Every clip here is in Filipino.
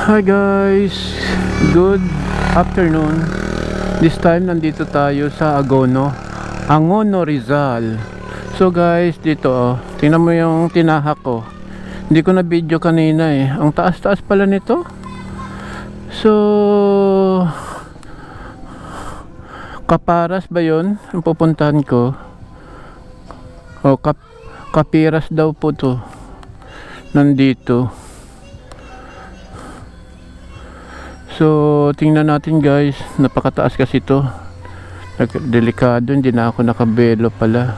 Hi guys, good afternoon. This time nandito tayo sa Agono, Angono, Rizal. So guys, dito tingnan mo yung tinahak ko. Hindi ko na video kanina eh. Ang taas-taas pala nito. So Kaparas ba yun ang pupuntahan ko? O Kapiras daw po to. Nandito. So tingnan natin guys, napakataas kasi ito. Delikado, hindi na ako nakabelo pala.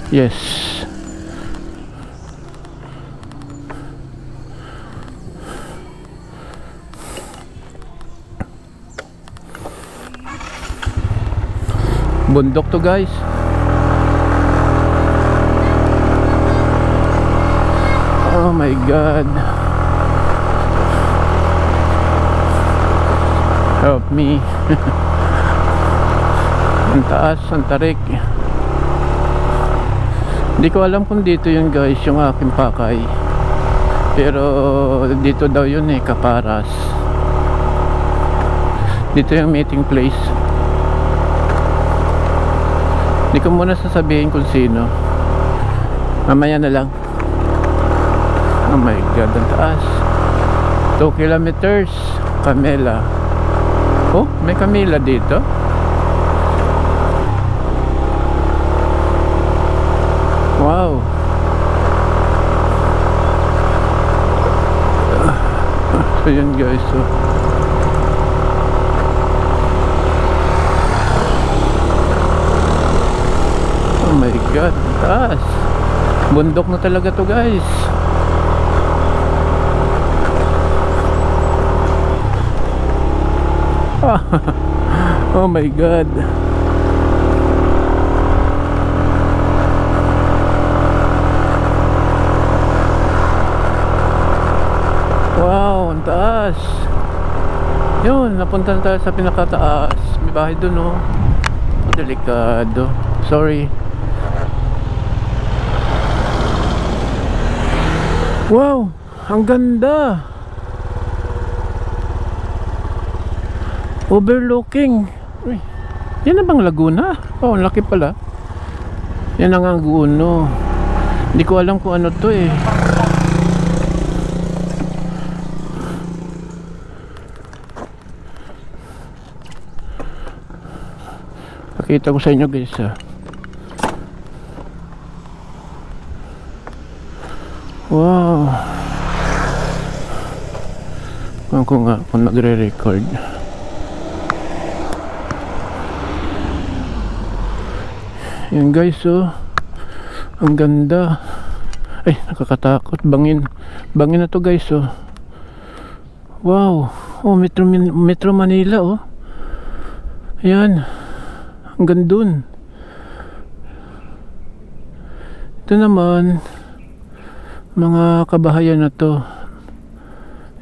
Yes. Bundok to guys. Oh my god. Help me. Ang taas, ang tarik. Hindi ko alam kung dito yun guys, yung aking pakay. Pero dito daw yun eh, Kaparas. Dito yung meeting place. Hindi ko muna sasabihin kung sino. Mamaya na lang. Oh my god, ang taas. 2 kilometers. Camela. Oh, may Camila dito. Wow. So yun guys, so oh my god, taas. Bundok na talaga to guys. Oh my god. Wow, ang taas. Yun, napunta na tayo sa pinakataas. May bahay dun oh. Oh, delikado. Sorry. Wow, ang ganda. Overlooking. Uy, yan na bang Laguna? Oh, ang laki pala. Yan ang Agono. Hindi ko alam kung ano to eh. Pakita ko sa inyo guys ah. Wow. Ako nga kung nagre-record. Yan guys oh. Ang ganda. Ay, nakakatakot. Bangin na to guys oh. Wow. Oh, Metro Manila oh. Ayan. Hanggang dun. Ito naman mga kabahayan na to.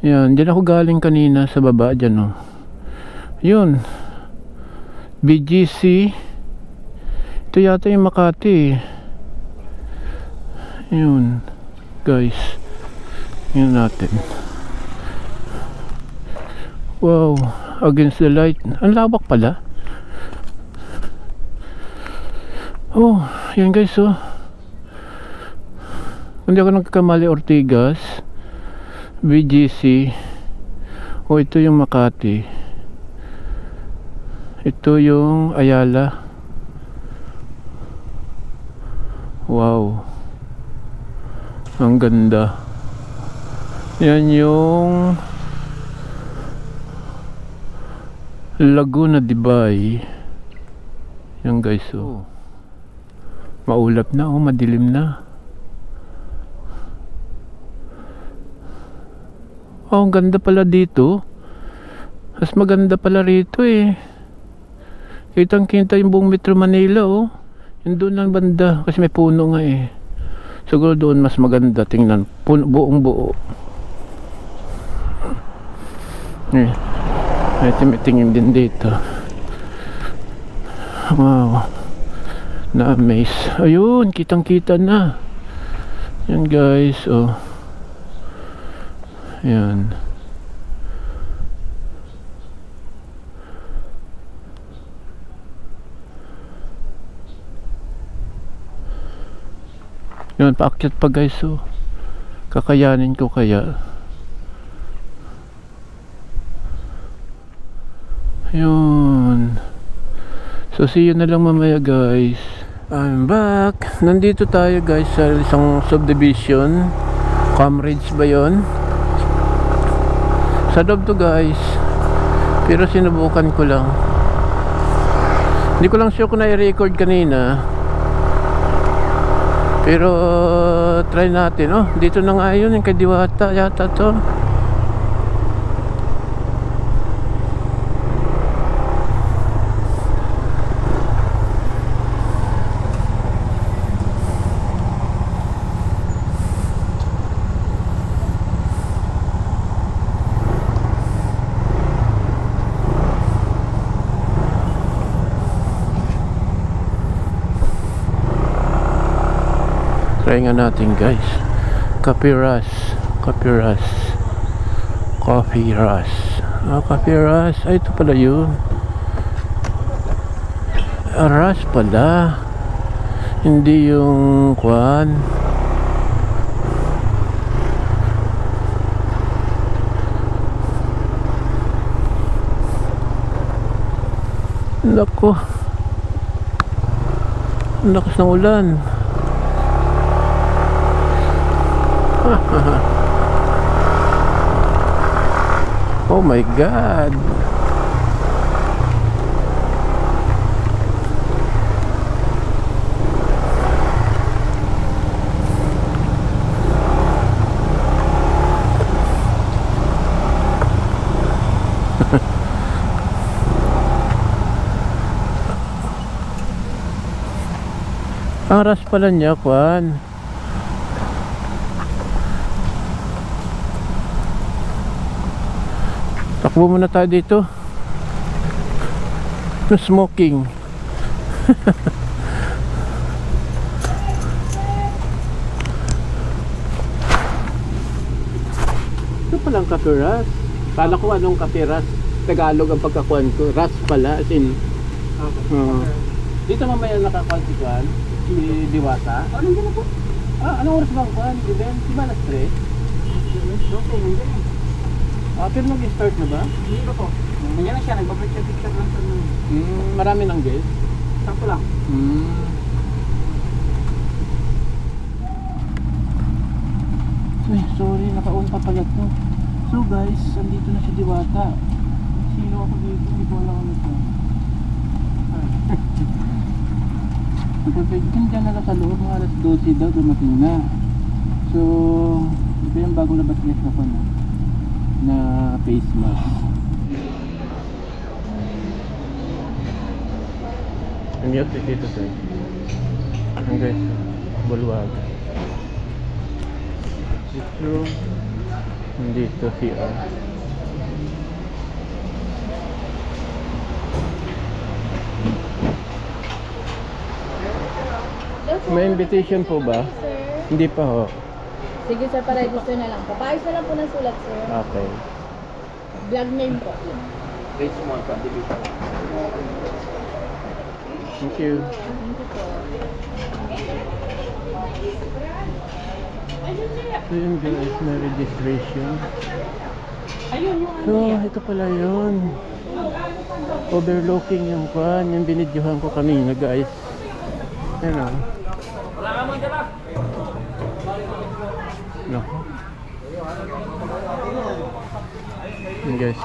Yan, dyan ako galing kanina sa baba dyan oh. Yun, BGC. Ito yata yung Makati. Yun guys, yun natin. Wow, against the light. Ang lawak pala. Oh, yan guys oh. Hindi ako nagkakamali, Ortigas, BGC. Oh, ito yung Makati. Ito yung Ayala. Wow, ang ganda. Yan yung Laguna de Bay. Yan guys oh. Maulap na oh, madilim na. Oh, ang ganda pala dito. Mas maganda pala rito eh. Kitang-kita yung buong Metro Manila oh. Yung doon lang banda kasi may puno nga eh. Siguro doon mas maganda tingnan. Buong buo. Eh, may tingin din dito. Wow, na-amaze. Ayun, kitang-kita na. Yan guys oh. Ayan. Yun, paakyat pa guys, so kakayanin ko kaya. Yun. So see you na lang mamaya guys. I'm back. Nandito tayo guys sa isang subdivision. Comrades ba yun? Sa loob to guys. Pero sinubukan ko lang. Hindi ko lang sure kung na-record kanina. Pero try natin. Oh, dito na nga yun, yung kay Diwata yata to. Try nga natin guys. Coffee Rush. Coffee Rush. Coffee Rush. Ah, Coffee Rush. Ay, ito pala yun. Ah, Rush pala. Hindi yung kwan. Nako. Ang lakas ng ulan. Oh my God. Ang ras pala niya, kwan. Takbo muna tayo dito. No smoking. Ito palang kapiras. Kala ko anong kapiras. Tagalog ang pagkakuan ko. Ras pala. As in. Dito mamaya nakakuan si Kuan. Si Diwata. Anong gano'n po? Anong oras bang Kuan? Di ba alas 3? Pero nag-start na ba? Hindi pa po. Ganyan na siya, nagbabalik siya TikTok lang sa marami ng guys? Sakto lang. Ay, sorry, naka-on pa pala to. So guys, andito na si Diwata. Sino ako dito? Hindi ko alam ano to. Nagpapagyan na lang sa loob, mga alas 12 daw, dumating na. So, ito yung bagong labas guys na pa na face mask. Ang yat dito tayo. Ang guys, bulwag. Dito, dito CR. May invitation po ba? Hindi pa ho. Sige sir, pa-register na lang po. Paayos na lang po ng sulat sir. Okay. Vlog name po. Very small subdivision. Thank you. Thank you po. So yun guys, may registration. Ayun yung So ito pala yun. Overlooking yung kwan. Yung binidyohan ko kanina guys. Ano? Wala ka mong dala. Naku. Yun guys.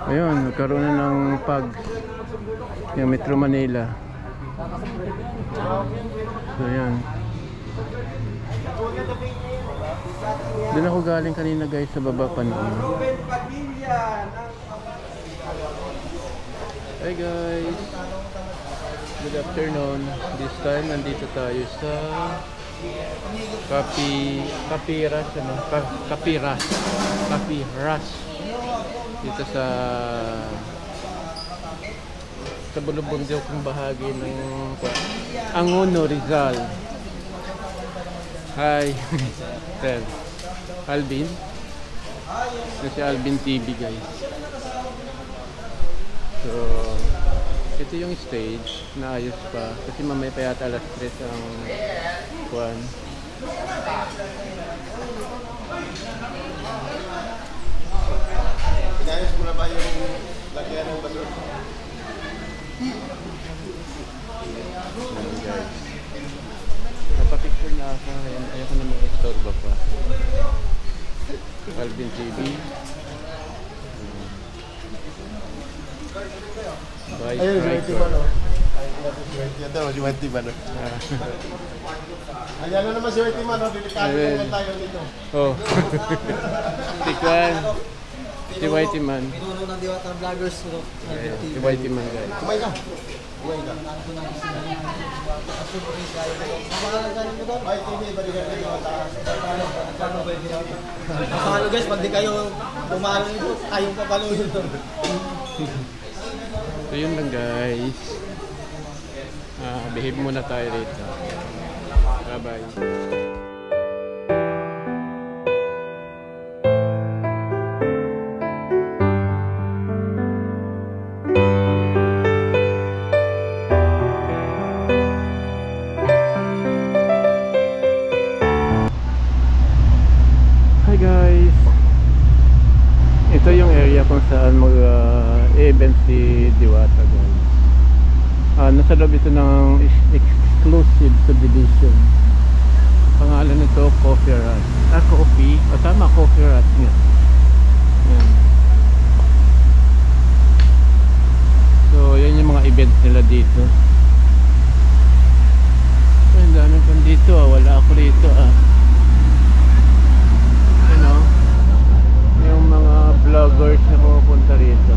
Ayun, nagkaroon na ng PAG yung Metro Manila. So yan. Doon ako galing kanina guys sa baba pa noon. Hi guys, good afternoon. This time nandito tayo sa Coffee Rush dito sa bulubundok kong bahagi ng Angono, Rizal. Hi. Sir. Alvin. Ito si Alvin TV guys. So, ito yung stage na ayos pa. Kasi mamaya pa yata alas 3 ang kuwan. Inayos mo na ba yung lagyan ng basura? Ayan guys. Napapicture na ako. Ayan, ayoko na mag-estorbo pa. Alvin TV. Bye. Ayun, si Whitey ba, no? Yan daw, si Whitey ba, no? Ayan na naman si Whitey man, no? Delikado Ayun. naman tayo dito. Oh. Tikwan. Si Whitey man. Pinuno ng Diwata Vloggers. Ayan, si Whitey man guys. Kumay ka. Kumay ka. Ay, TV, balikan kayo. Palo guys, pag di kayo pumalo nito, kayong papalo nito. So yun lang guys. Behave muna tayo rito. Bye bye. Hi guys. Ito yung area kung saan mag-event si Diwata guys. Nasa loob ito ng exclusive subdivision. Pangalan nito Coffee Rat. Coffee? O tama, Coffee Rat nga. Yan. So yan yung mga events nila dito. Ay, ang dami pa dito wala ako rito yung mga vloggers na pupunta rito.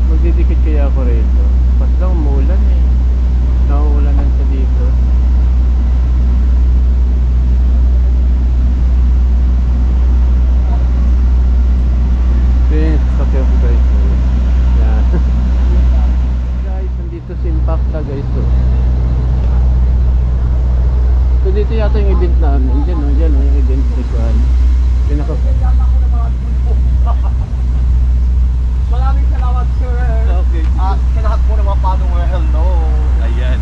Magdidikit kaya ako rito. Pas lang umulan eh. Nauulanan sa dito. Guys, yan. Guys, nandito si Impacta guys. So dito yata yung event namin. Diyan yung event ni Juan. Pinaka Maraming salamat sir. Okay. Sa lahat po ng mga follower, hello. Ayan.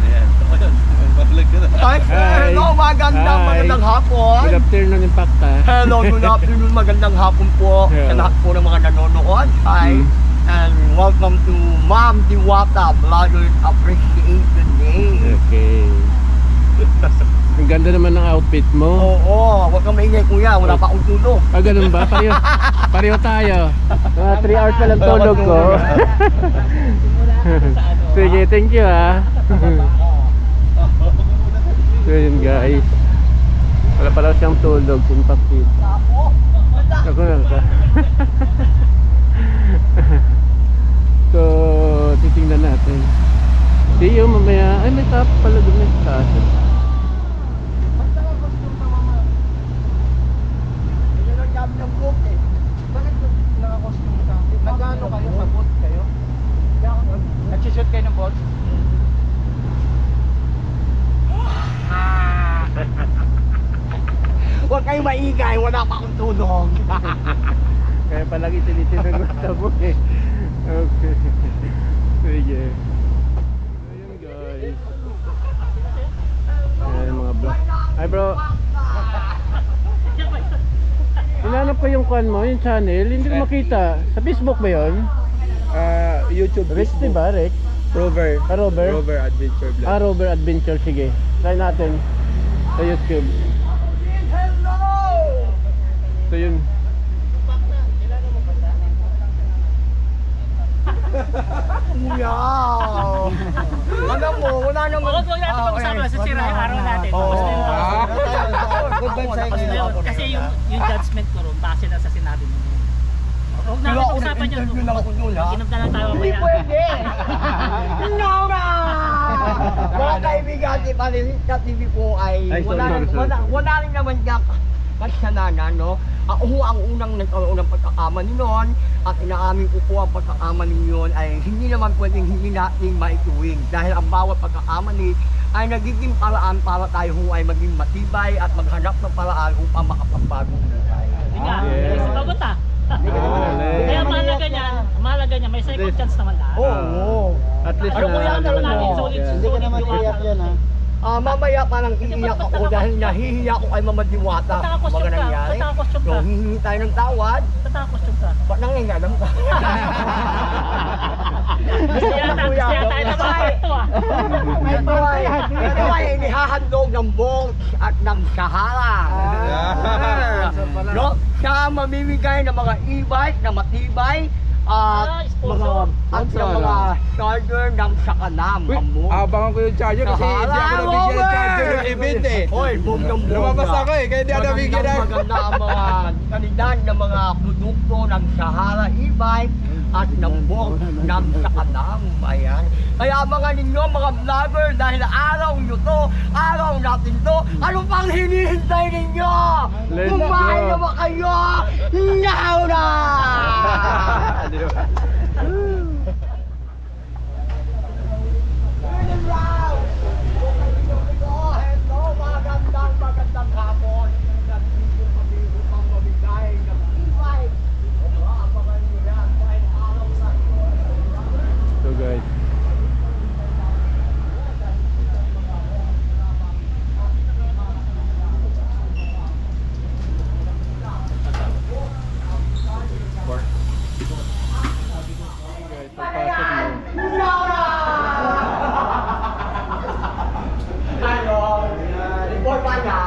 Balag ka na. Thanks sir, Hi. hello, magandang hapon. Good afternoon Impacta. Hello, good afternoon, magandang hapon po Yeah. sa lahat po ng mga nanonood. Hi, and welcome to Ma'am Diwata Vloggers Appreciation Day. Okay. Ang ganda naman ng outfit mo. Oo, wag kang maingay kuya, wala pa akong tulog. Ganun ba? Pareho tayo. Mga 3 hours pa lang tulog ko. Sige, thank you So yun guys. Wala pala siyang tulog. Impacted. Ako lang ka. So, titingnan natin. See you mamaya. Ay, may tap pala doon sa taas. Nagano kayo sa boat kayo? Nag-shoot kayo ng boat? Huwag kayo maingay, wala pa akong tulog. Kaya palagi tinitin ng mata mo eh. Okay. Sige. Ayun guys. Ayan mga bro. Hi bro. Hinanap ko yung kwan mo, yung channel. Hindi ko makita. Sa Facebook ba yun? YouTube, Rex diba Rex? Rover. Rover? Rover Adventure Vlog. Rover Adventure. Sige. Try natin. Sa YouTube. Hello! So yun. Wow! Alam mo, wala naman. Huwag natin pag-usapan sa sira yung araw natin. Oo. Basta yun. Good vibes sa Basta yun. Kasi yung judgment ko ron, base na sa sinabi mo. Huwag natin pag-usapan yun. Interview lang ako doon, ha? Inom na lang tayo Hindi mamaya. pwede! Nora! Mga kaibigan, si Palinita TV po ay wala rin naman jak kasalanan, no? Ako ho ang unang nagkaroon ng pagkakamali noon at inaamin ko po ang pagkakamali yun ay hindi naman pwedeng hindi natin maituwing dahil ang bawat pagkakamali ay nagiging paraan para tayo ho ay maging matibay at maghanap ng paraan upang makapagbagong buhay. Hindi nga, Yeah. yes. Sagot ah. Kaya mahalaga niya, may second chance naman lahat. Oo. At least Ano po yan, pero natin mo. solid, Yeah. solid yung ha. Mamaya parang iiyak ako dahil nahihiya ako kay Mama Diwata. Tataka-costume Mga ka, nangyari. tataka-costume So, ka. hihingi tayo ng tawad. Tatakos ka. Ba't nangingalam ka? Gusto yata tayo na ito ah. Ito ay inihahandog ng Bong at ng Sahara. No? Siya ang mamimigay ng mga e-bike na matibay at sponsor. sa mga charger ng Sakanam. Abangan ko yung charger kasi hindi ako nabigyan ng charger ng event eh. Hoy, bonggang bongga. Lumabas ako eh, kaya hindi ako nabigyan ng... Maganda ang mga kandidan ng mga produkto ng Sahara e-bike at ng Bong ng Sakanam. Ayan. Kaya mga ninyo, mga vlogger, dahil araw nyo to, araw natin to, ano pang hinihintay ninyo? Let's Kumain go. naman kayo! Now na! Di ba? Hello, magandang hapon. Nandito kami upang mamigay ng e-bike. Abangan nyo yan, kahit araw sa inyo. So guys, pagpasok mo. Ano? Report pa niya?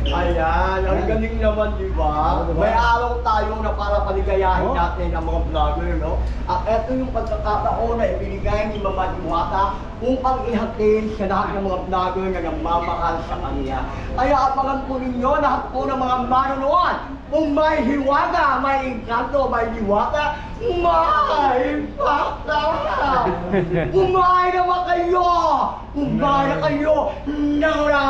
Ayan, ang galing naman, di ba? May araw tayo na para paligayahin natin ang mga vlogger, no? At eto yung pagkakataon na ibinigay ni Mama Diwata upang ihatid sa lahat ng mga vlogger na nagmamahal sa kanya. Kaya abangan po ninyo lahat po ng mga manonood. Kung may hiwaga, may engkanto, may diwata, may pakta! Kumain naman kayo! Kumain na kayo! Nara!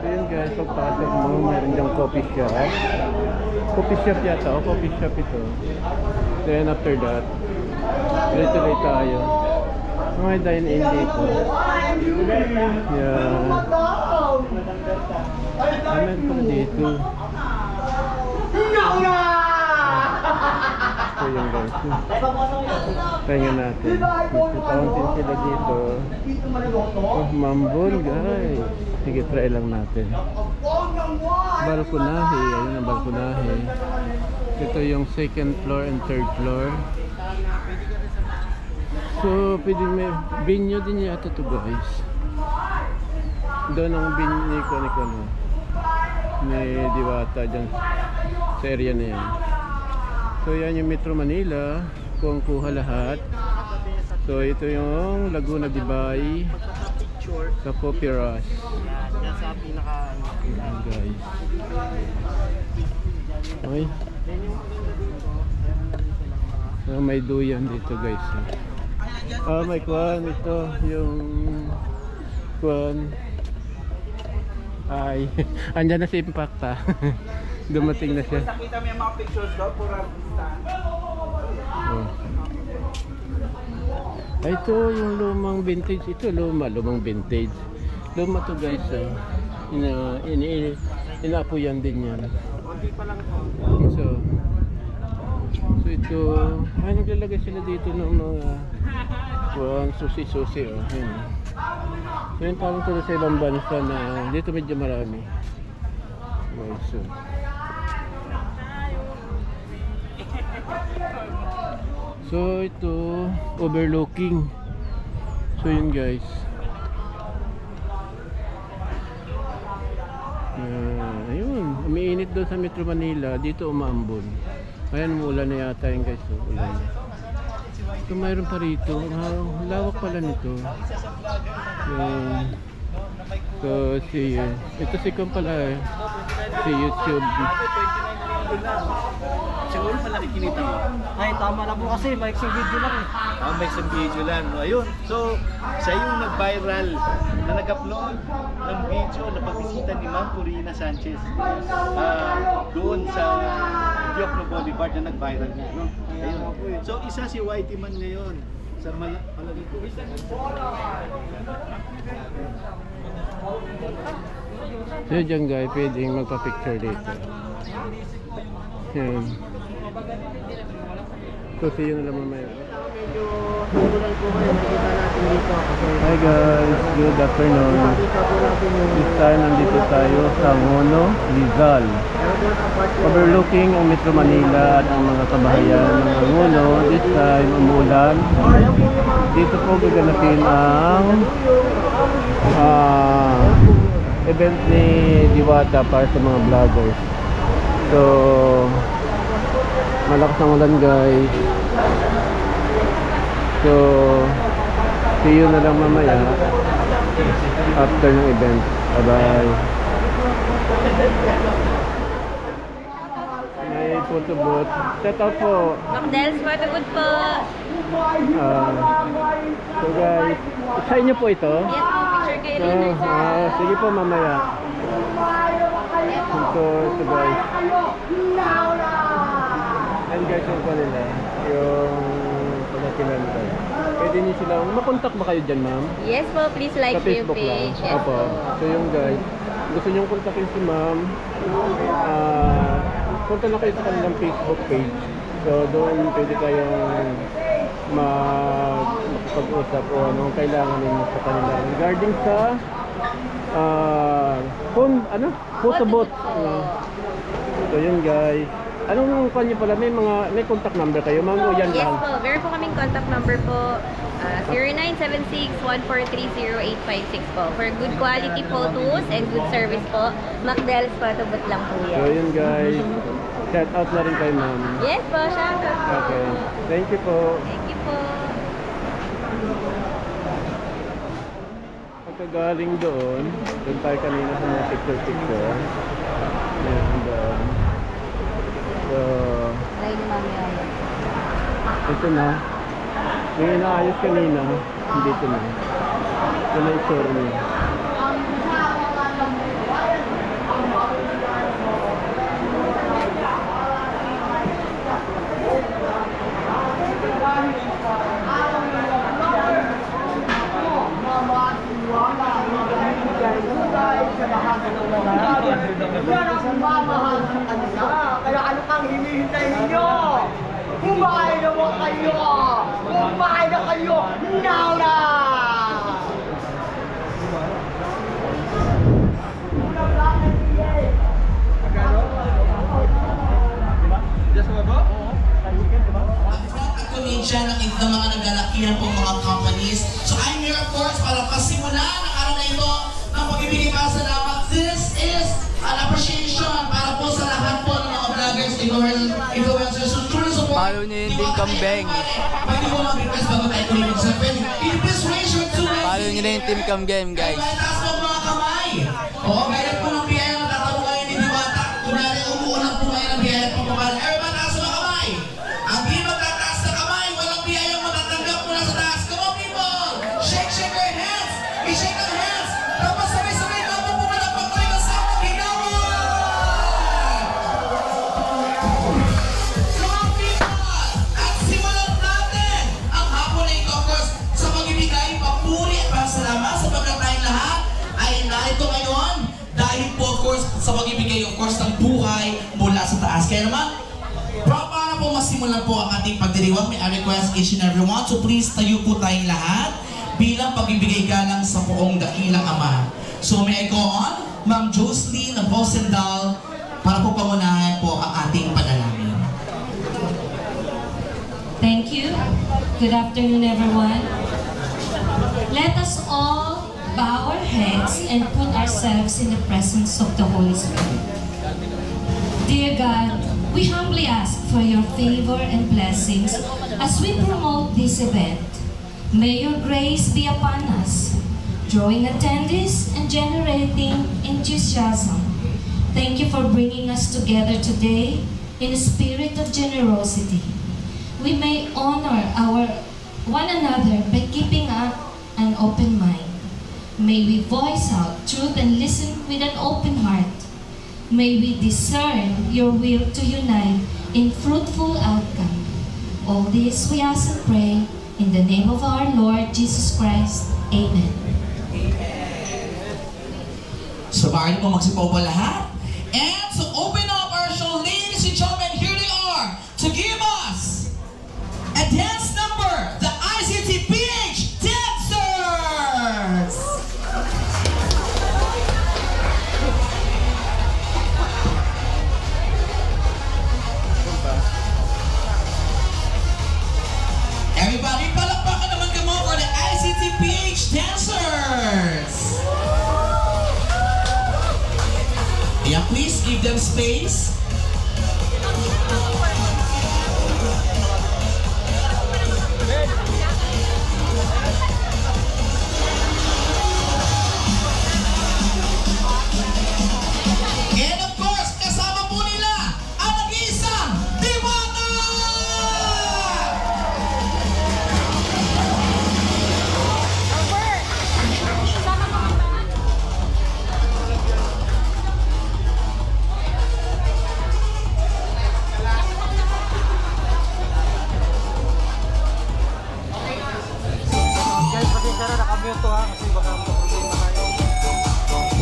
So yun guys, pagpasok mo, meron diyang coffee shop. Coffee shop yata, o coffee shop ito. Then after that, tuloy-tuloy tayo. May dine-in dito. Yeah. Amen pala dito. Nara! So yun guys. Tingnan natin. May fountain sila dito. Dito maluluto? Oh, mambol guys. Sige, try lang natin. Balkonahe. Ayun ang balkonahe. Ito yung second floor and third floor. So, pwede may venue din yata to guys. Doon ang venue ko ni Diwata dyan sa area na yan. So, yan yung Metro Manila. Kung kuha lahat. So, ito yung Laguna de Bay sa Coffee Rush. Yan sa pinaka Ayan guys. Okay. So, may duyan dito guys. May kwan. Ito yung kwan. Ay, andyan na si Impacta. Dumating na siya. Nakita mo yung mga pictures daw, pura Oh. Ay, ito yung lumang vintage. Ito lumang vintage. Luma to guys. Inaapuyan din yan. So ito, ay naglalagay sila dito ng mga susi-susi. Oh. Yun. So yun parang tulad sa ibang bansa na dito medyo marami. Guys, so. So ito, overlooking. So yun guys. Ayun, umiinit doon sa Metro Manila. Dito umaambon. Ayan, umuulan na yata yun guys. So, ulan. So mayroon pa rito. Lawak pala nito. So ito si Kom pala si YouTube. Siguro pala nakikinita mo. Ay, tama na po kasi, may video lang eh. May isang video lang. Ayun. So, siya yung nag-viral na nag-upload ng video na pagbisita ni Ma'am Corina Sanchez doon sa Diokno Boulevard na nag-viral nga. No? Ayun. So isa si Whitey Man ngayon sa palagay ko. So dyan guys, pwedeng magpa-picture dito. Yan. So see you na lang mamaya. Medyo tunggulan po kayo, nakita natin dito. Hi guys, good afternoon. Nakita po natin yung This time nandito tayo sa Angono, Rizal. Overlooking ang Metro Manila at ang mga kabahayan ng Angono. This time umulan. Dito po gaganapin ang event ni Diwata para sa mga vloggers. So malakas ang ulan guys. So see you na lang mamaya after ng event. Bye bye. May photo booth. Set out po. Macdel's photo booth po. So guys, sa inyo po ito? Yes po, picture kayo So, rin sir. sige po mamaya. So ito guys. And guys, yung pa nila, yung pagkakilan ko. Pwede niyo silang, makontak ba kayo dyan ma'am? Yes po, please like Sa Facebook yung lang? page. Yes Opo. So yung guys, gusto niyong kontakin si ma'am, punta na kayo sa kanilang Facebook page. So doon pwede kayong makapag-usap o anong kailangan ninyo sa kanila. Regarding sa photo booth. So yun guys. Anong kanyo pala? May contact number kayo ma'am o yan Yes lang? po, meron po kaming contact number po. 0976-143-0856 po. For good quality photos and good service po, Macdel's photo booth lang po So yan. yun guys. Shout out na rin kayo ma'am. Yes po, shoutout po. Okay. Thank you po. Thank you po. Pagkagaling doon tayo kanina sa mga picture. Ayan, doon. So, Ay, ni Mami Aya. ito na. Yung inaayos kanina, dito na. Ito na itsura niya. Yan ang mamahal sa kanila. Kaya ano kang hinihintay ninyo? Kumain na ba kayo? Kumain na kayo! Now na! Comedian ng mga nagalakihan pong mga companies. So I'm here of course para pasimulan ang araw na ito ng pagbibigay para sa salamat. This is an appreciation para po sa lahat po ng mga vloggers, influencers, who truly support. Follow niyo yung Team Kambeng. Pwede mo mag-request bago tayo tuloy sa pwede. Please raise your two hands. Follow niyo na yung Team Kambeng guys. Taas mo mga kamay. Oo, kaya po ng biyaya na tatamo kayo ni Diwata. Kunwari umuulang po kayo ng biyaya pang pabal. Everybody taas mo kamay. Ang di magtataas na kamay, walang biyayang matatanggap mula sa taas. Come on people! Shake your hands! I-shake ang hands! Tapos sabay-sabay ka po pumalapag tayo sa ginawa! Come on people! At simulan natin ang hapon na ito, of course, sa pag-ibigay papuri at pasalamat sa pagkatayong lahat ay narito ngayon dahil po, of course, sa pag-ibigay, of course, ng buhay mula sa taas. Kaya naman, para po masimulan po ang ating pagdiriwang, may I request each and everyone to please tayo po tayong lahat bilang pagbibigay galang sa poong dakilang Ama. So may I go on, Ma'am Jocelyn Bosendal, para po pangunahan po ang ating panalangin. Thank you. Good afternoon, everyone. Let us all bow our heads and put ourselves in the presence of the Holy Spirit. Dear God, we humbly ask for your favor and blessings as we promote this event. May your grace be upon us, drawing attendees and generating enthusiasm. Thank you for bringing us together today in a spirit of generosity. We may honor one another by keeping an open mind. May we voice out truth and listen with an open heart. May we discern your will to unite in fruitful outcome. All this we ask and pray in the name of our Lord Jesus Christ. Amen. So bakit mo magsipaw pa lahat? And to open up our show, ladies and gentlemen, here they are to give us a dance number, the ICTPH Dancers! Everybody, palakpakan naman kamo for the ICTPH Dancers! Yeah, please give them space. And of course, kasama po nila ang nag-iisang Diwata!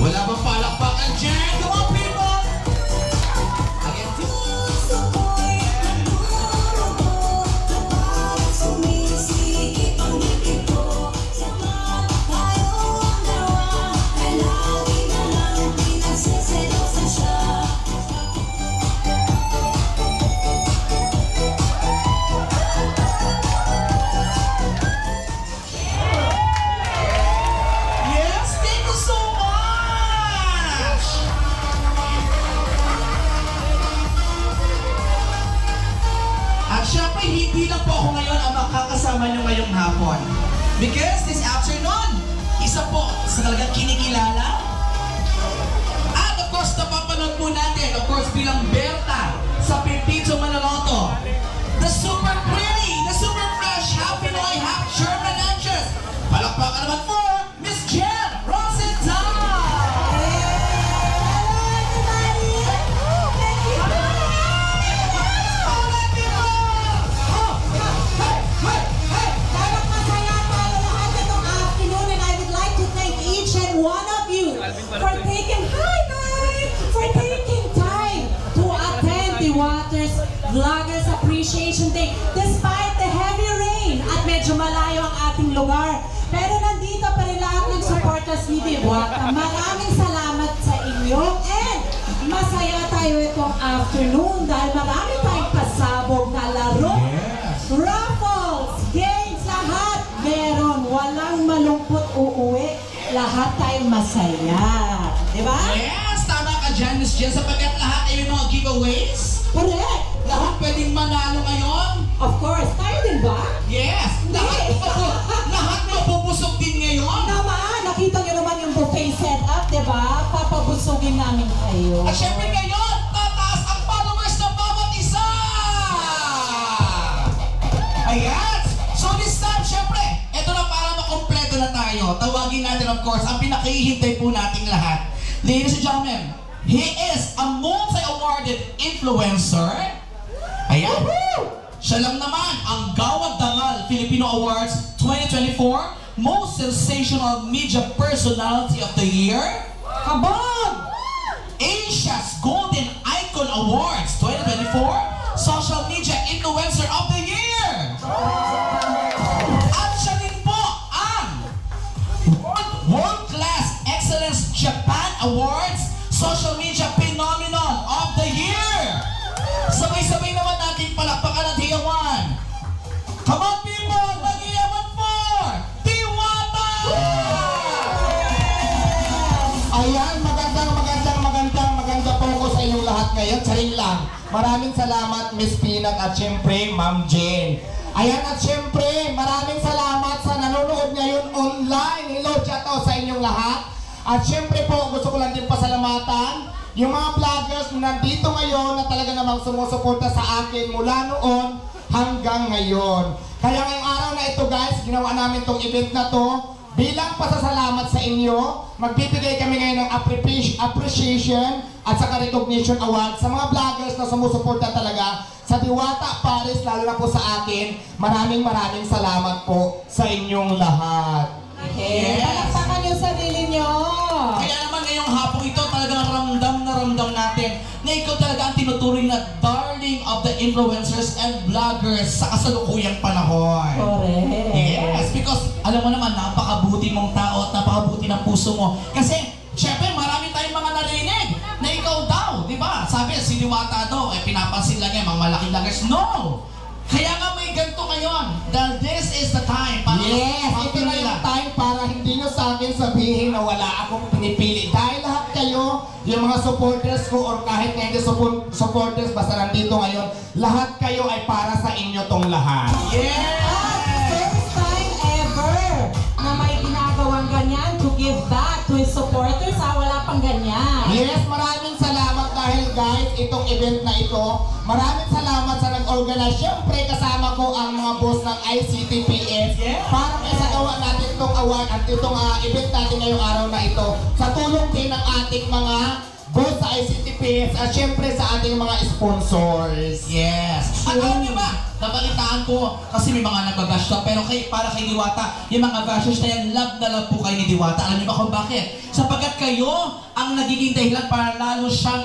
Wala bang palakpakan dyan? Come on, people! Again, yes, thank you so much! At syempre, hindi lang po ako ngayon ang makakasama nyo ngayong hapon. Because this afternoon, isa po sa talagang kinikilala. At of course, napapanood po natin, of course, bilang Berta sa Pepito Manaloto. The super pretty, the super fresh, half Pinoy, half German actress. Palakpakan naman for Miss Jen Rosenthal! One of you for taking time to attend the Waters Vloggers Appreciation Day despite the heavy rain at medyo malayo ang ating lugar. Pero nandito pa rin lahat ng supporters ni Diwata. Maraming salamat sa inyo and masaya tayo itong afternoon dahil marami tayong pasabog na laro. Raffles, games, lahat meron. Walang malungkot uuwi. Lahat tayong masaya. Diba? Yes, tama ka dyan, Miss Jen, sapagkat lahat ay may mga giveaways. Correct. Lahat pwedeng manalo ngayon. Of course. Tayo din ba? Yes, lahat mapupusok din ngayon. Naman, nakita niyo naman yung buffet setup, diba? Papabusugin namin kayo. At syempre ngayon, tataas ang followers ng bawat isa! Ayan! So this time, syempre, ito na para makompleto na tayo. Tawagin natin, of course, ang pinakihintay po nating lahat. Ladies and gentlemen, he is a multi-awarded influencer. Ayan. Siya lang naman ang Gawad Dangal Filipino Awards 2024 Most Sensational Media Personality of the Year. Kabog! Asia's Golden Icon Awards 2024 Social Media Influencer of the Year. At siya din po ang World Class Excellence Japan Awards Social Media Phenomenon of the Year. Sabay-sabay naman natin palakpakan ang Hiyawan. Come on people, mag-Hiyawan for Diwata! Ayan, maganda po ko sa inyong lahat ngayon. Saring lang. Maraming salamat Miss Pinag at syempre Ma'am Jane. Ayan, at syempre maraming salamat sa nanonood ngayon online. Hello, chat out sa inyong lahat. At syempre po, gusto ko lang din pasalamatan yung mga vloggers na nandito ngayon na talaga namang sumusuporta sa akin mula noon hanggang ngayon. Kaya ngayong araw na ito guys, ginawa namin tong event na to bilang pasasalamat sa inyo, magbibigay kami ngayon ng appreciation at saka recognition award sa mga vloggers na sumusuporta talaga sa Diwata Paris, lalo na po sa akin. Maraming salamat po sa inyong lahat. Okay. Palakpakan yung sarili nyo. Kaya naman ngayong hapong ito, talagang ramdam natin na ikaw talaga ang tinuturing na darling of the influencers and vloggers sa kasalukuyang panahon. Correct. Yes, because alam mo naman, napakabuti mong tao at napakabuti ng puso mo. Kasi, syempre, marami tayong mga narinig na ikaw daw, di ba? Sabi, si Diwata daw, pinapansin lang niya, mga malaking vloggers. No! Kaya nga may ganito ngayon, dahil this is the time para ito na yung time para hindi nyo sa akin sabihin na wala akong pinipili. Dahil lahat kayo, yung mga supporters ko or kahit na hindi supporters, basta nandito ngayon, lahat kayo ay para sa inyo tong lahat. First time ever na may ginagawang ganyan to give back to his supporters. Wala pang ganyan. Yes, maraming salamat dahil guys, itong event na ito, maraming salamat sa nag-organize. Siyempre, kasama ko ang mga boss ng ICTPS para maisagawa natin itong award at itong event natin ngayong araw na ito sa tulong din ng ating mga boss sa ICTPS at siyempre sa ating mga sponsors. Yes. At alam niyo ba, nabalitaan ko kasi may mga nagbabash to, pero para kay Diwata, yung mga bashers na yan, love na love po kayo ni Diwata. Alam niyo ba kung bakit? Sapagkat kayo ang nagiging dahilan para lalo siyang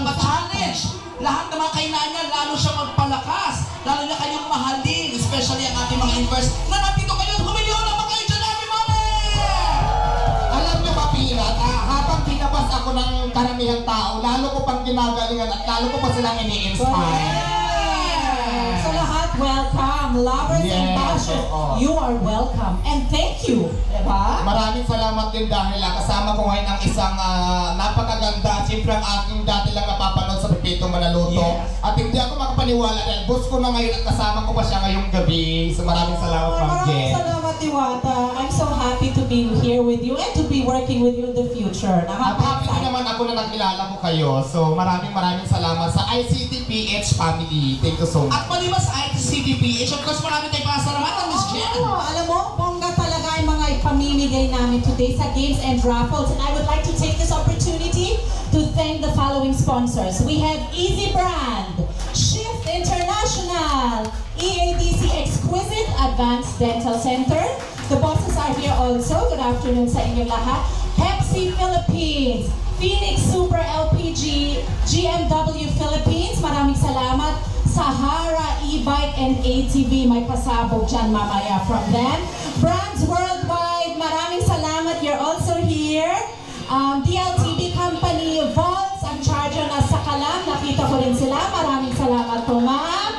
ma-challenge. Lahat ng mga kainaan niya, lalo siyang magpalakas. Lalo niya kayong mahalin, especially ang ating mga inverse. Na nandito kayo, humiliw naman kayo dyan, everybody! Alam niyo ba, Pinat, habang pinabas ako ng karamihang tao, lalo ko pang ginagalingan at lalo ko pa silang ini-inspire. So lahat, welcome. Lovers and bashers, you are welcome. And thank you. Diba? Maraming salamat din dahil kasama ko ngayon ang isang napakaganda. Siyempre ang aking dati lang napapanood sa Pepito Manaluto. At hindi ako makapaniwala dahil boss ko na ngayon at kasama ko pa siya ngayong gabi. So maraming salamat, Ma'am Jen. Maraming salamat, Diwata. I'm so happy to be here with you and to be working with you in the future. At happy din naman ako na nakilala ko kayo. So maraming salamat sa ICTPH family. Thank you so much. At maliban sa ICTPH, of course, marami tayong pasalamatan, Miss Jen. Alam mo, bongga talaga yung mga ipamimigay namin today sa games and raffles. And I would like to take this opportunity to thank the following sponsors. We have Easy Brand, Shift International, EADC Exquisite Advanced Dental Center. The bosses are here also. Good afternoon sa inyo lahat. Pepsi Philippines, Phoenix Super LPG, GMW Philippines, maraming salamat. Sahara E-Bike and ATV, may pasabog dyan mamaya from them. Brands Worldwide, maraming salamat. You're also here. DLTV Company, Volts, ang charger na sa Kalam. Nakita ko rin sila. Maraming salamat po, ma'am.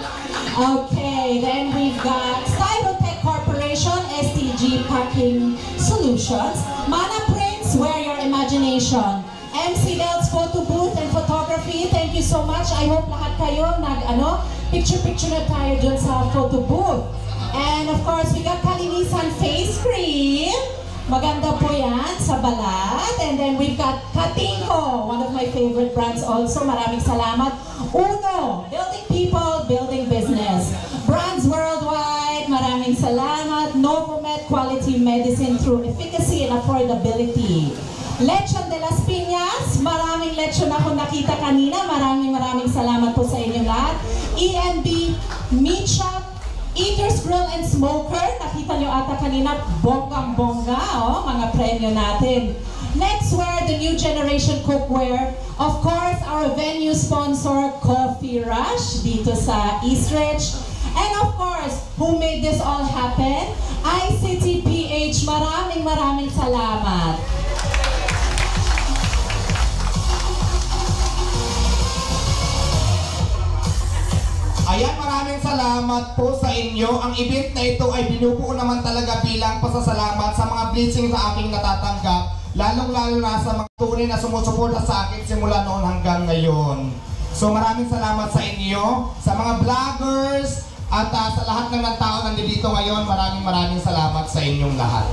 Okay, then we've got Styrotech Corporation, STG Packing Solutions. Mana Prints, Wear Your Imagination. MC Del's Photo Booth and Photography, thank you so much. I hope lahat kayo picture na tayo dun sa photo booth. And of course, we got Kalinisan Face Cream. Maganda po yan sa balat. And then we've got Katinko, one of my favorite brands also. Maraming salamat. Uno, building people, building business. Brands Worldwide, maraming salamat. Novomed, quality medicine through efficacy and affordability. Lechon de las Piñas, maraming lechon ako nakita kanina. Maraming salamat po sa inyo lahat. ENB Meat Shop, Eaters Grill and Smoker, nakita nyo ata kanina, bonggang-bongga, mga premyo natin. Nextwear, the new generation cookware. Of course, our venue sponsor, Coffee Rush, dito sa Eastridge. And of course, who made this all happen? ICTPH, maraming salamat. Ayan, maraming salamat po sa inyo. Ang event na ito ay binubuo naman talaga bilang pasasalamat sa mga blessings sa aking natatanggap, lalong-lalo na sa mga tunay na sumusuporta sa akin simula noon hanggang ngayon. So maraming salamat sa inyo, sa mga vloggers, at sa lahat ng tao nandito ngayon. Maraming salamat sa inyong lahat.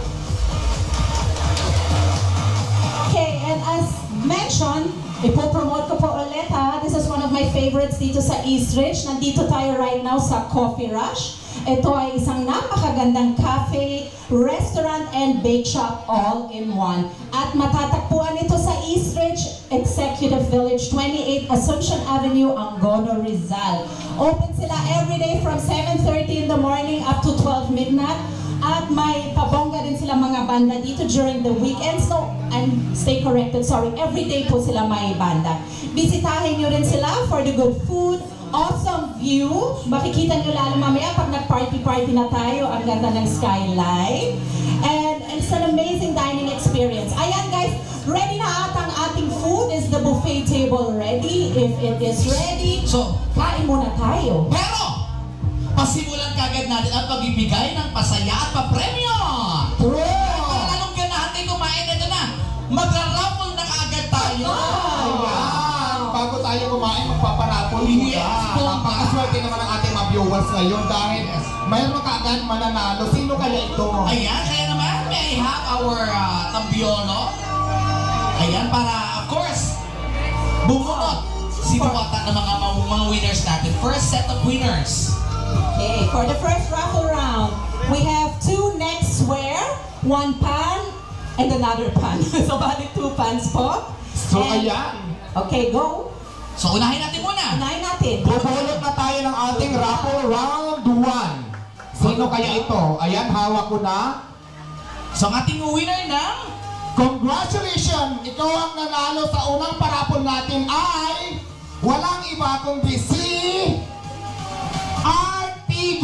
Okay, and as mentioned, ipopromote ko po ulit ha. This is one of my favorites dito sa Eastridge. Nandito tayo right now sa Coffee Rush. Ito ay isang napakagandang cafe, restaurant, and bake shop all in one. At matatagpuan ito sa Eastridge Executive Village, 28 Assumption Avenue, Angono, Rizal. Open sila everyday from 7:30 in the morning up to 12 midnight. At may pabongga din sila mga banda dito during the weekends. No, stay corrected, sorry. Everyday po sila may banda. Bisitahin nyo rin sila for the good food, awesome view. Makikita nyo lalo mamaya pag nag-party-party na tayo, ang ganda ng skyline. And it's an amazing dining experience. Ayan guys, ready na ata ang ating food. Is the buffet table ready? If it is ready, So, kain muna tayo. pero, pasimulan kagad natin ang pagbibigay ng pasaya at papremyo. True! Para lalong ganahan tayo kumain, ito na. Magra-raffle na kaagad tayo. Ayan! Bago tayo kumain, magpaparapol muna. Yes, Napakaswerte naman ang ating mga viewers ngayon dahil mayroon kaagad mananalo. Sino kaya ito? Ayan, kaya naman, may I have our tambiono. Ayan, para, of course, bumunot si Buwata ng mga winners natin. First set of winners. Okay, for the first raffle round, we have 2 neckswear, 1 pan, and another pan. So, bali 2 pans po. So, And- ayan. Okay, go. So, unahin natin muna. Unahin natin. Bubulot na tayo ng ating raffle round 1. Sino kaya ito? Ayan, hawak ko na. So, ang ating winner ng Congratulations! Ikaw ang nanalo sa unang parapol natin ay walang iba kundi si RTV!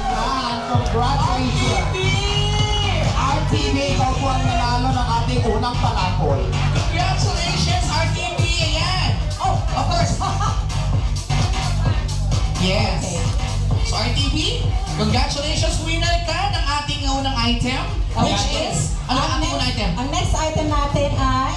Ayan, congratulations! RTV, ikaw po ang nanalo ng ating unang parapol. Congratulations, RTP! Ayan! Oh, of course! Yes! So, RTP, congratulations, winner ka ng ating unang item, which is, ano ang ating unang item? Ang next item natin ay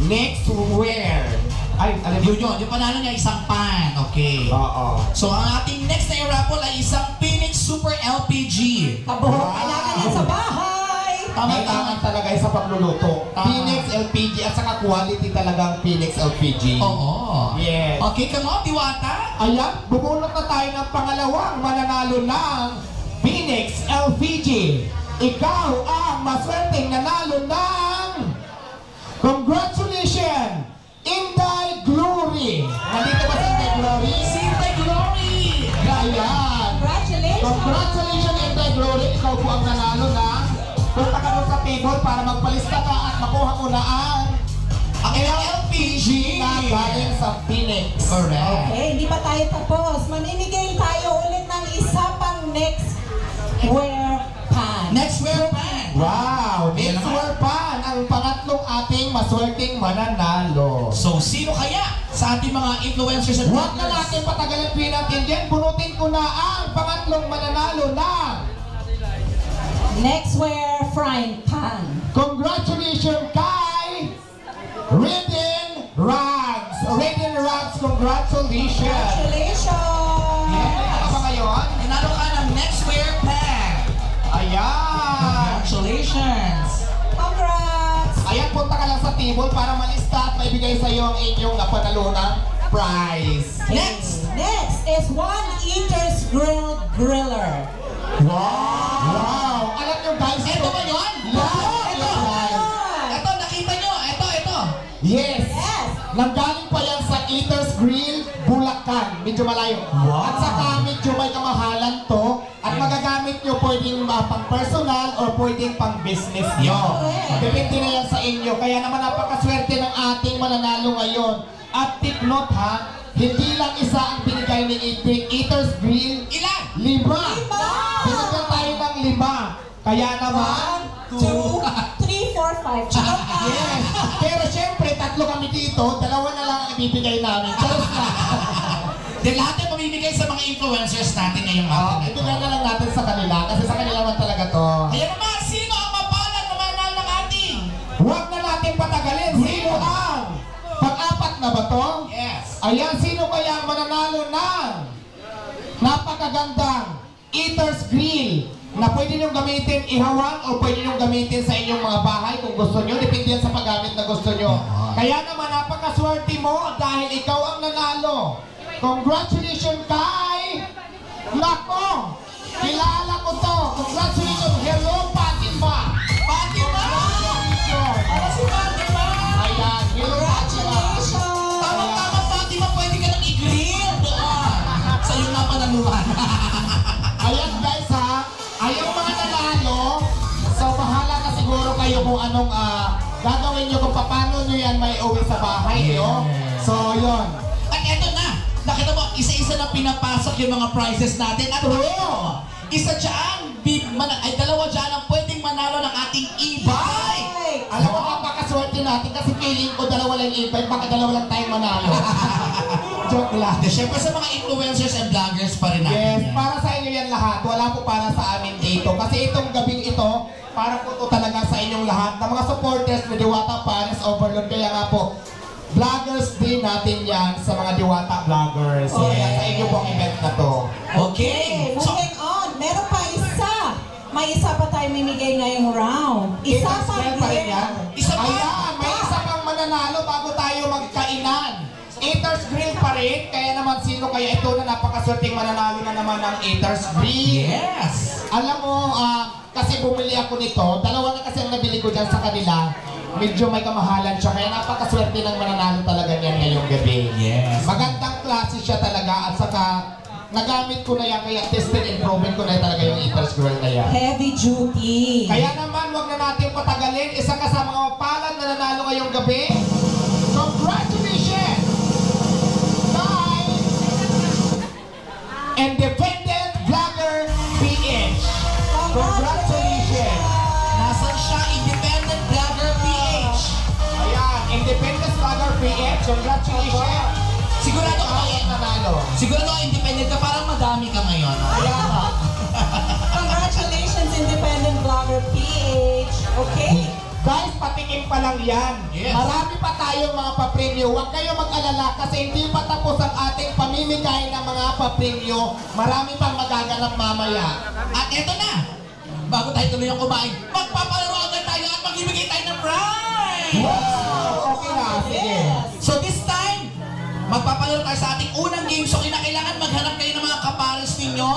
Neckswear. Ay, alam mo Yun, yung panalo niya isang pan. Okay. Oo. So, ang ating next na i-raffle ay isang Phoenix Super LPG. kabuhok. Kailangan yan sa bahay. Kailangan talaga sa pagluluto. Tama. Phoenix LPG at saka quality talagang Phoenix LPG. Oo. Yes. Okay ka mo, Diwata? Ayan, bubulot na tayo ng pangalawang mananalo ng Phoenix LPG. Ikaw ang maswerteng nanalo ng congratulations, Inday Glory. Nandito ba si Inday Glory? Inday Glory! Ayan. Congratulations. Congratulations, Inday Glory. Ikaw po ang nanalo ng punta ka doon sa table para magpalista ka at makuha mo na ang LPG na galing sa Phoenix. Correct. Okay, hindi pa tayo tapos. Mamimigay tayo ulit ng isa pang neckswear pan. Neckswear pan. Wow! Neckswear pan ang pangatlong ating maswerteng mananalo. So, sino kaya sa ating mga influencers at Huwag na natin patagalin natin dyan. Bunutin ko na ang pangatlong mananalo ng Neckswear frying pan. congratulations kay Redden Rags. Redden Rags, congratulations. Congratulations. Ano ba ngayon? Nanalo ka ng Neckswear pan. Ayan. Congratulations. Congrats. Ayan, punta ka lang sa table para malista at maibigay sa iyo ang inyong napanalunang prize. Next. Next is One Eater's Grilled Griller. Wow! Alam nyo guys, Ito ba yun? Ito! Ito, nakita nyo. Ito. Yes! Yes. Nanggaling pa yan sa Eater's Grill, Bulacan. Medyo malayo. At saka medyo may kamahalan to. At magagamit nyo pwedeng pang personal or pwedeng pang business nyo. Depende na yan sa inyo. Kaya naman napakaswerte ng ating mananalo ngayon. At take note ha, hindi lang isa ang binigay ni Eater's Grill. Ilan? 5! Binigyan tayo ng 5. Kaya naman, 1, 2, 3, 4, 5. yes. Pero syempre, 3 kami dito, 2 na lang ang ibibigay namin. Charos na. Then lahat ay pamimigay sa mga influencers natin ngayong araw na ito. Ibigay na lang natin sa kanila kasi sa kanila naman talaga to. Kaya naman, sino ang mapalad na manal ng ating? Huwag na natin patagalin. Sino ang? Pang-apat na ba to? Yes. Ayan, sino kaya ang mananalo ng napakagandang Eater's Grill na pwede nyo gamitin ihawang o pwede nyo gamitin sa inyong mga bahay kung gusto nyo. Depende yan sa paggamit na gusto nyo. Kaya naman napakaswerte mo dahil ikaw ang nanalo. Congratulations kay Nako! Kilala ko to! Congratulations! Hello, Fatima! Fatima! Ano si Fatima? Ayan, hello, Fatima! Tama-tama, Fatima, pwede ka nang i-grill doon. Sa'yo na panaluhan. Ayan guys ha, ayong mga nanalo, so bahala na siguro kayo kung anong gagawin nyo kung paano nyo yan may uwi sa bahay nyo. So yun. At eto na, nakita mo, isa-isa na pinapasok yung mga prizes natin. At ano, isa dyan, ay dalawa dyan ang pwedeng manalo ng ating e-bike. Alam mo, napakaswerte natin kasi feeling ko dalawa lang e-bike, baka dalawa lang tayong manalo. Joke lang. Siyempre sa mga influencers and vloggers pa rin natin. Yes, para sa inyo yan lahat. Wala po para sa amin dito. Kasi itong gabing ito, para po ito talaga sa inyong lahat. Na mga supporters ni Diwata Paris Overload. Kaya nga po, vloggers din natin yan sa mga Diwata vloggers. So, yan sa inyo pong event na to. Okay. Moving on. Meron pa isa. May isa pa tayo mimigay ngayong round. Isa pa rin yan. Isa pa? Ayan, may isa pang mananalo bago tayo magkainan. Eaters Grill pa rin, kaya naman sino kaya ito na napakaswerteng mananalo na naman ng Eaters Grill. Yes! Alam mo, kasi bumili ako nito, dalawa na kasi ang nabili ko dyan sa kanila, medyo may kamahalan siya, kaya napakaswerte ng mananalo talaga niyan ngayong gabi. Yes! Magandang klase siya talaga at saka nagamit ko na yan, kaya tested and proven ko na talaga yung Eaters Grill na yan. Heavy duty. Kaya naman, wag na natin patagalin, isa ka sa mga mapalad na nanalo ngayong gabi. Congratulations! Independent Vlogger PH. Congratulations! Nasaan siya? Independent Vlogger PH. Ayan, Independent Vlogger PH. Congratulations! Sigurado ka nanalo. Sigurado ka independent ka, parang madami ka ngayon. Ayan. Congratulations, Independent Vlogger PH. Okay? Guys, patikim pa lang yan. Yes. Marami pa tayong mga papremyo. Huwag kayo mag-alala kasi hindi pa tapos ang ating pamimigay ng mga papremyo. Marami pang magaganap mamaya. At eto na, bago tayo tuloy ang kumain, magpapalaro agad tayo at magbibigay tayo ng prize! Wow! Okay na, sige. So this time, magpapalaro tayo sa ating unang game. So kailangan maghanap kayo ng mga kapares ninyo.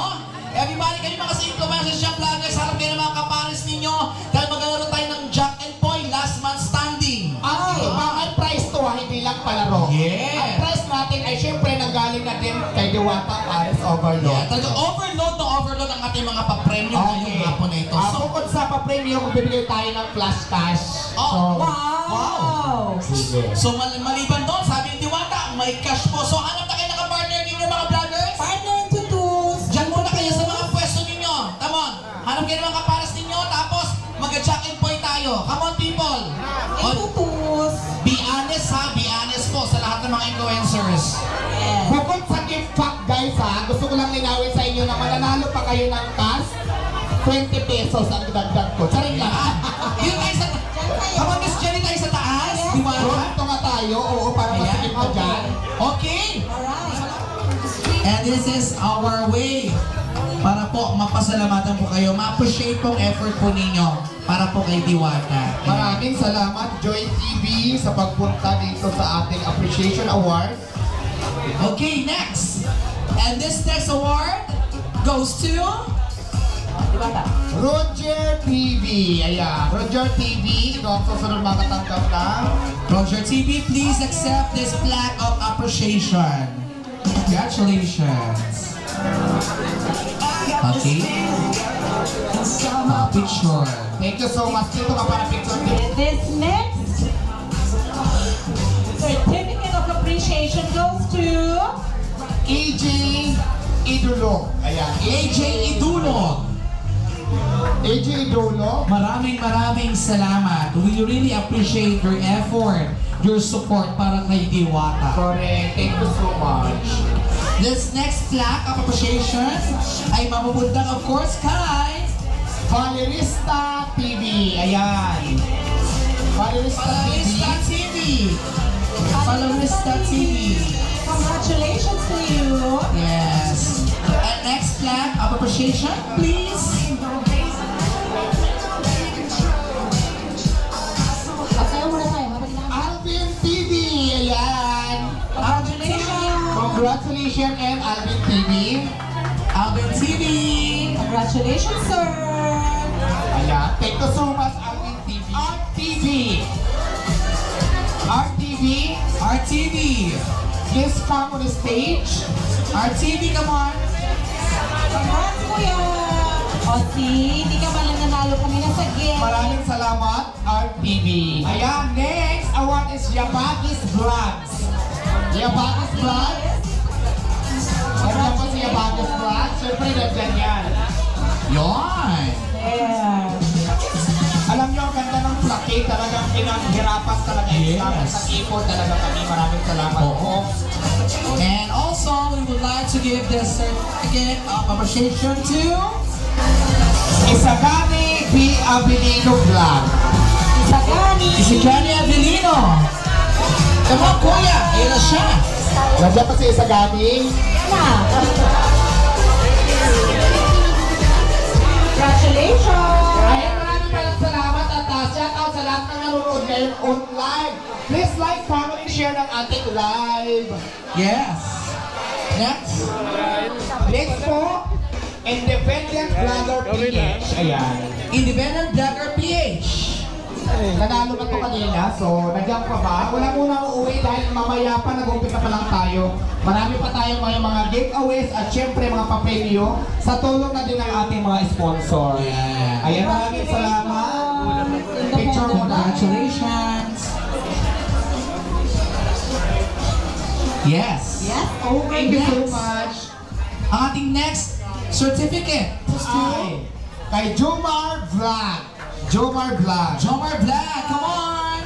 Everybody, kayo mga influencers siya, vloggers, hanap kayo ng mga kapares ninyo. Dahil maglalaro tayo ng Jack and Poy, Last Man Standing. At ito pa, ang prize to hindi lang palaro. Yeah. Ang prize natin ay syempre nanggaling na din kay Diwata Paris Overload. Yeah, talagang overload ang ating mga papremyo ngayong hapon na ito. So, bukod sa papremyo, magbibigay tayo ng flash cash. Oh, Wow! Sige. So maliban doon, sabi ni Diwata, may cash po. So hanap na kayo ng kapartner ninyo mga vloggers. Partner to twos. Diyan muna kayo sa mga pwesto ninyo. Come on. Hanap kayo ng mga kapares ninyo, tapos mag-jack and point tayo. Come on people. Into twos. Be honest ha, be honest po sa lahat ng mga influencers. Yes. Bukod sa gift pack guys ha, gusto ko lang linawin sa inyo na mananalo pa kayo ng cash. 20 pesos ang dagdag ko. Charing lang. Yun tayo sa... Come on, Miss Jenny, tayo sa taas. Diwata. Pronto nga tayo, oo, para masikip ka dyan. Okay. Alright. And this is our way para po mapasalamatan po kayo, ma-appreciate pong effort po ninyo para po kay Diwata. Maraming salamat Joy TV sa pagpunta dito sa ating Appreciation Award. Okay, next. And this next award goes to Roger TV. Ayan, Roger TV. Ito ang susunod makatanggap ng Roger TV. Please accept this plaque of appreciation. Congratulations. Okay. Picture. Thank you so much. Dito ka para picture. This next certificate of appreciation goes to AJ Idulog. Ayan, AJ Idulog. AJ Idulog. Maraming salamat. We really appreciate your effort, your support para kay Diwata. Correct. Thank you so much. This next plaque of appreciation ay mapupunta of course kay Valerista TV. Ayan. Valerista TV. Valerista TV. congratulations to you. Yes. And next plaque of appreciation, please. Alvin TV. Ayan. Congratulations. Congratulations and Alvin TV. Alvin Congratulations, sir. Ayan. Thank you so much, RTV. RTV. Please come on the stage. RTV, come on. Congrats, kuya. O, hindi ka man lang nanalo kami na sa game. Maraming salamat, RTV. Ayan, next award is Yabagis Vlogs. Yabagis Vlogs. Ano po si Yabagis Vlogs? Siyempre, nandyan yan. Yun. Yeah. Alam niyo, ang ganda ng plaque, talagang pinaghirapan talaga yung staff sa ipon talaga kami. Maraming salamat po. And also, we would like to give this certificate of appreciation to Isagani B. Abilino Vlog. Isagani Abilino. Come on, kuya. Ayan na siya. Nandiyan pa si Isagani. Congratulations. Ay, maraming salamat at shout out sa lahat ng nanonood ngayon online. Please like, comment, and share ng ating live. Yes. Next. Next po, Independent Vlogger PH. Ayan. Independent Vlogger PH. Nanalo na to kanina, so nandiyan pa ba? Wala muna uuwi dahil mamaya pa nag-umpisa pa lang tayo. Marami pa tayong mga giveaways at syempre mga papremyo sa tulong na din ng ating mga sponsor. Ayan, maraming salamat. Picture mo na. Congratulations. Yes. Yes, okay. Thank you so much. Ang ating next certificate Ay, kay Jomar Vlog. Jomar Vlog. Jomar Vlog, come on!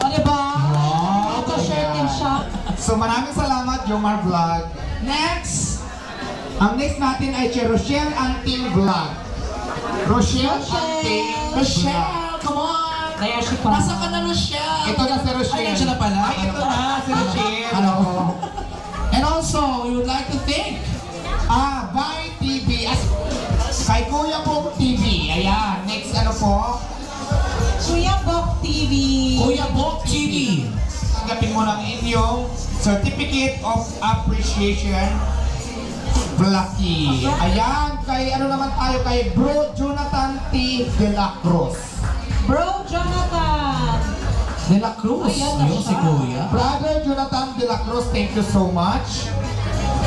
Ano ba? Wow. Ito, shirt and shop. So maraming salamat, Jomar Vlog. Next! Ang next natin ay si Rochelle Anting Vlog. Rochelle Anting Vlog. Rochelle, come on! Kaya siya pa. Nasa ka na, Rochelle? Ito na si Rochelle. Ay, siya na pala? Ay, ito na si Rochelle. Ano? And also, we would like to thank By TV. Kay Kuya Bok TV. Ayan. Next ano po? Kuya Bok TV. Kuya Bok TV. Tanggapin mo ng inyong Certificate of Appreciation Blacky. Ayan. Kay ano naman tayo? Kay Bro Jonathan T. De La Cruz. Bro Jonathan. De La Cruz. Ayan na Yun si siya. Kuya. Brother Jonathan De La Cruz, thank you so much.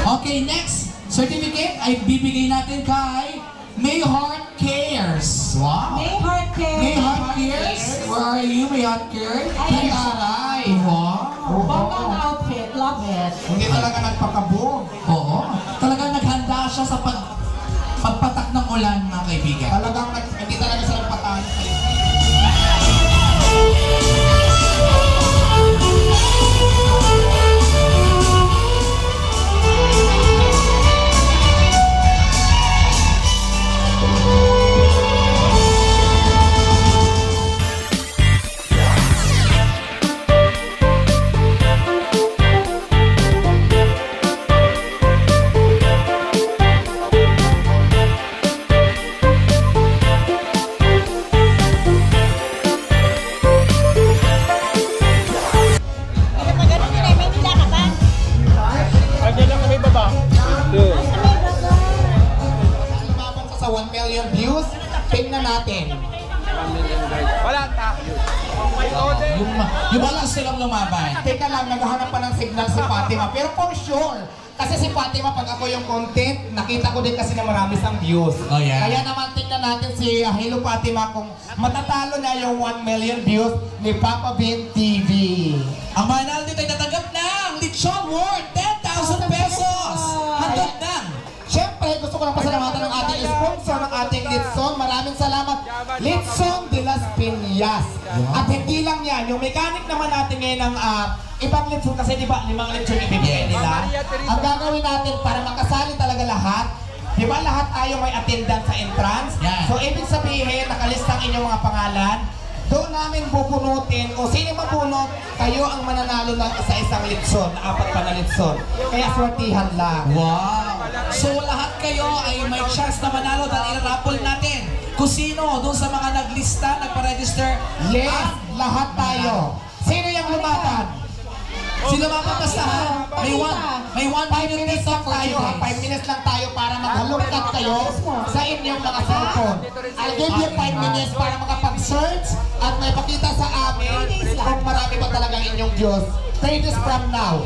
Okay, next certificate ay bibigay natin kay May Heart Cares. Wow. May Heart Care. May Heart Cares. Where are you, May Heart Cares? Ay, Aray. Wow. Bonggang outfit. Love it. Hindi talaga nagpakaboom. Oo. Talagang naghanda siya sa pagpatak ng ulan, mga kaibigan. Talagang hindi talaga sila nagpatalo. Sa 1 million views, tingnan natin. Yung balas silang lumaban. Teka lang, naghahanap pa ng signal si Fatima. Pero for sure, kasi si Fatima, pag ako yung content, nakita ko din kasi na marami sang views. Oh, yeah. Kaya naman tingnan natin si Hello Fatima kung matatalo na yung 1 million views ni Papa Bean TV. Ang manal dito ay tatanggap ng lechon worth 10,000 pesos. Handog ng. Siyempre, gusto ko lang pasalamatan ng ating sponsor ng ating Litson. Maraming salamat. Litson de las Piñas. At hindi lang yan, yung mechanic naman natin ngayon ng ibang Litson, kasi di ba 5 Litson ibibigay nila. Ang gagawin natin para makasali talaga lahat, di ba lahat tayo may attendance sa entrance? Yan. So ibig sabihin, nakalistang inyong mga pangalan. Doon namin bubunutin, kung sino mabunot, kayo ang mananalo ng isa-isang Litson, 4 pa na Litson. Kaya swertihan lang. Wow! So lahat kayo ay may chance na manalo dahil i-raffle natin kung sino doon sa mga naglista, nagpa-register. Yes, lahat tayo. Sino yung lumaban? Sino mga basta? May 1 minute lang tayo ha. 5 minutes lang tayo para maghalongkat kayo sa inyong mga cellphone. I'll give you 5 minutes para makapag-search at may pakita sa amin kung marami ba talagang inyong views. 3 days from now.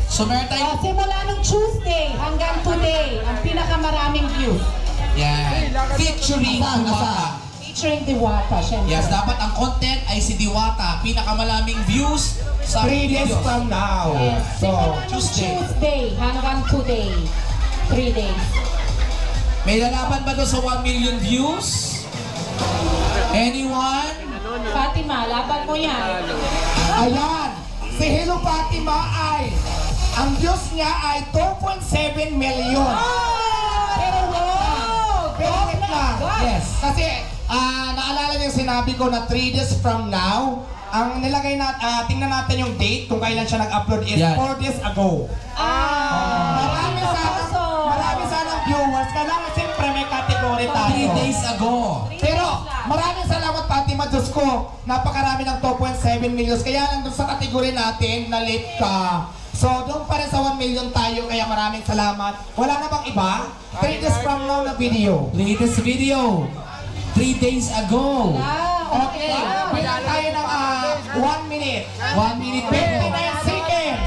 So meron tayo Simula nung Tuesday hanggang today, ang pinakamaraming views. yan. Featuring Diwata. Featuring Diwata, syempre. Yes, dapat ang content ay si Diwata. Pinakamalaming views sa 3 days videos. from now. Yes. So, Simula nung Tuesday hanggang today. 3 days. May lalaban ba doon sa 1 million views? Anyone? Fatima, laban mo yan. ayan. Si Hello Fatima ay, ang views niya ay 2.7 million. Pero wait lang. Yes. Kasi, naalala niyo yung sinabi ko na 3 days from now, ang nilagay na, tingnan natin yung date kung kailan siya nag-upload is 4 days ago. Marami sanang viewers. Kailangan siyempre may category tayo. 3 days ago. Pero maraming salamat Fatima, Diyos ko. Napakarami ng 2.7 million. Kaya lang doon sa category natin na late ka. So doon pa rin sa 1 million tayo. Kaya maraming salamat. Wala na bang iba? 3 days from now na video. Latest video. 3 days ago. Okay. Bilang tayo ng 1 minute. 1 minute. 59 seconds.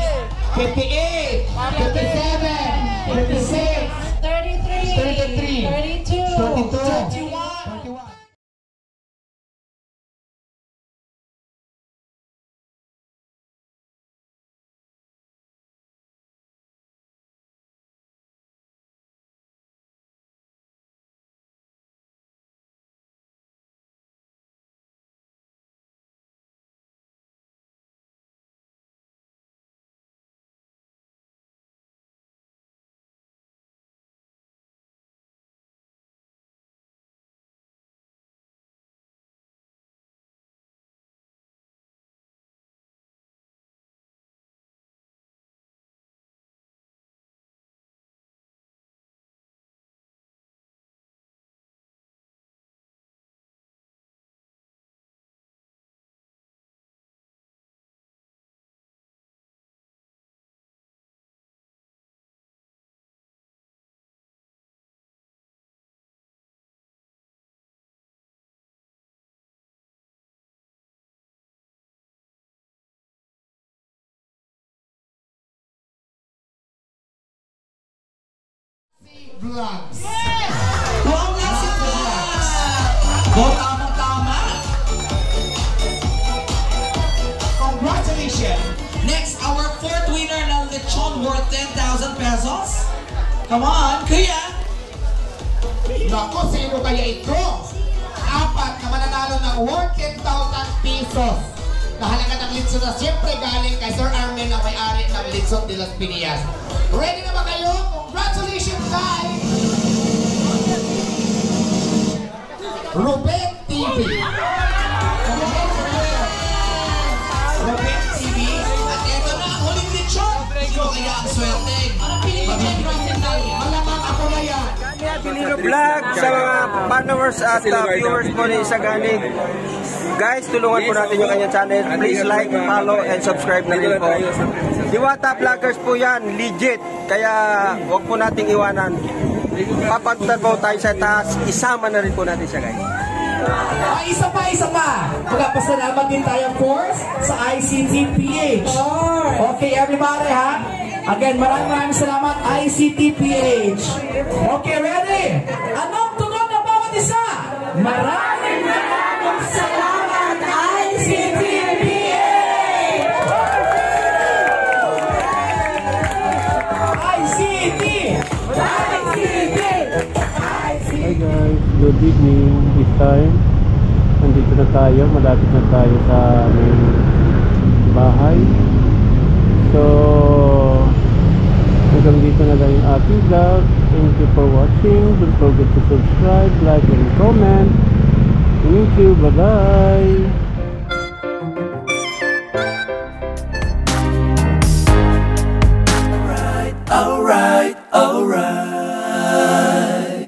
58. 57. 56. 33. 32. 22. 21. Vlogs. Wow, nasa vlogs! Go, tama-tama! Congratulations! Next, our 4th winner ng lechon worth 10,000 pesos. Come on, kuya! Naku, sino kaya ito? 4 na mananalo ng worth 10,000 pesos. Nahalaga ng litson na siyempre galing kay Sir Armin na may-ari ng Litson de las Piñas. Ready na ba kayo? Congratulations, guys! Ruben TV. Ruben TV. At ito na ang huling lechon. Sino kaya ang swerte? Malamang ako na yan. Pilino Vlog sa mga followers at viewers po ni Isaganig. Guys, tulungan po natin yung kanyang channel. Please like, follow, and subscribe na rin po. Diwata Vloggers po yan, legit. Kaya huwag po nating iwanan. Papunta po tayo sa taas. Isama na rin po natin siya, guys. Isa pa. Magpasalamat din tayo, of course, sa ICT-PH. Okay, everybody, ha? Again, maraming salamat, ICT-PH. Okay, ready? Anong tugon na bawat isa? Maraming salamat, ICT-PH! ICT! Hi guys, good evening. This time, nandito na tayo, malapit na tayo sa aming bahay. So, hanggang dito na lang yung ating vlog. Thank you for watching. Don't forget to subscribe, like, and comment. Thank you. Bye-bye.